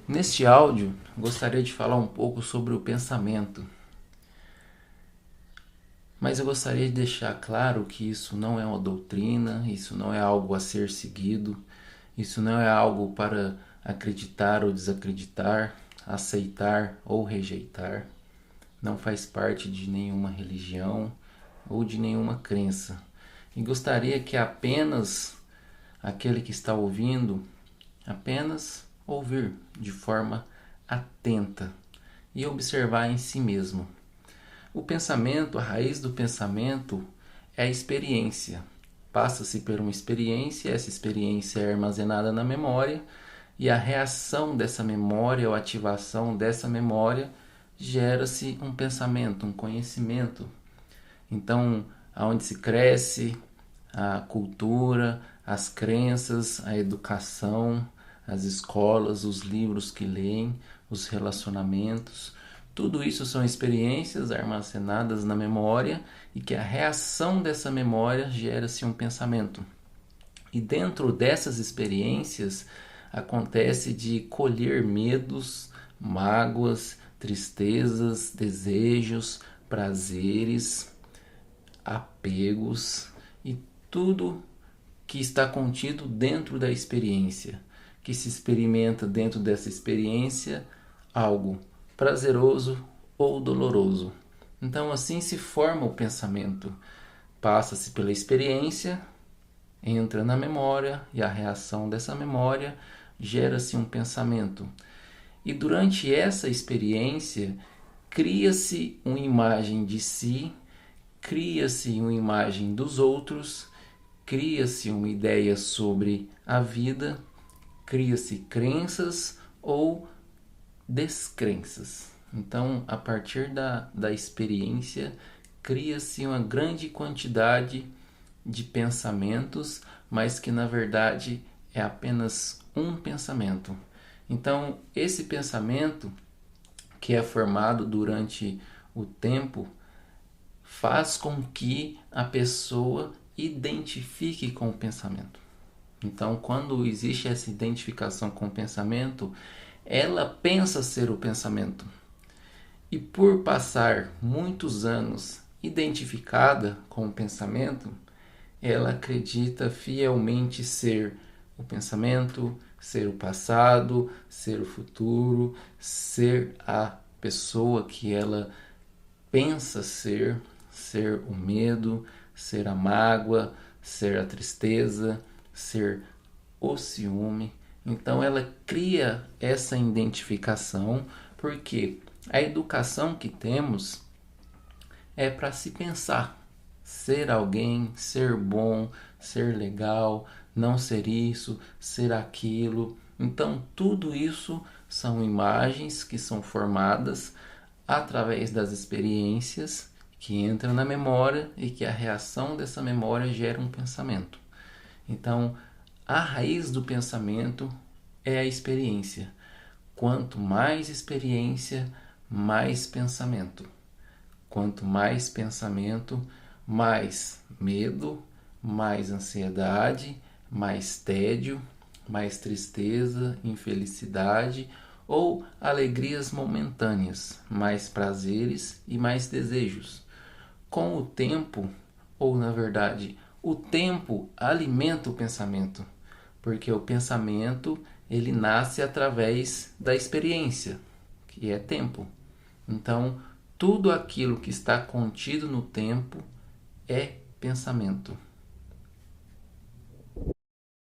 Neste áudio, gostaria de falar um pouco sobre o pensamento, mas eu gostaria de deixar claro que isso não é uma doutrina, isso não é algo a ser seguido, isso não é algo para acreditar ou desacreditar, aceitar ou rejeitar, não faz parte de nenhuma religião ou de nenhuma crença. E gostaria que apenas aquele que está ouvindo, apenas ouvir de forma atenta e observar em si mesmo. O pensamento, a raiz do pensamento é a experiência. Passa-se por uma experiência, essa experiência é armazenada na memória e a reação dessa memória ou ativação dessa memória gera-se um pensamento, um conhecimento. Então, aonde se cresce, a cultura, as crenças, a educação, as escolas, os livros que leem, os relacionamentos, tudo isso são experiências armazenadas na memória e que a reação dessa memória gera-se um pensamento. E dentro dessas experiências acontece de colher medos, mágoas, tristezas, desejos, prazeres, apegos e tudo que está contido dentro da experiência, que se experimenta dentro dessa experiência algo prazeroso ou doloroso. Então assim se forma o pensamento. Passa-se pela experiência, entra na memória e a reação dessa memória gera-se um pensamento. E durante essa experiência cria-se uma imagem de si, cria-se uma imagem dos outros, cria-se uma ideia sobre a vida, cria-se crenças ou descrenças. Então, a partir da experiência, cria-se uma grande quantidade de pensamentos, mas que na verdade é apenas um pensamento. Então, esse pensamento que é formado durante o tempo faz com que a pessoa identifique com o pensamento. Então, quando existe essa identificação com o pensamento, ela pensa ser o pensamento. E por passar muitos anos identificada com o pensamento, ela acredita fielmente ser o pensamento, ser o passado, ser o futuro, ser a pessoa que ela pensa ser o medo, ser a mágoa, ser a tristeza, ser o ciúme. Então ela cria essa identificação porque a educação que temos é para se pensar, ser alguém, ser bom, ser legal, não ser isso, ser aquilo. Então tudo isso são imagens que são formadas através das experiências que entram na memória e que a reação dessa memória gera um pensamento. Então, a raiz do pensamento é a experiência. Quanto mais experiência, mais pensamento. Quanto mais pensamento, mais medo, mais ansiedade, mais tédio, mais tristeza, infelicidade ou alegrias momentâneas, mais prazeres e mais desejos. Com o tempo, ou na verdade, o tempo alimenta o pensamento, porque o pensamento ele nasce através da experiência, que é tempo. Então, tudo aquilo que está contido no tempo é pensamento.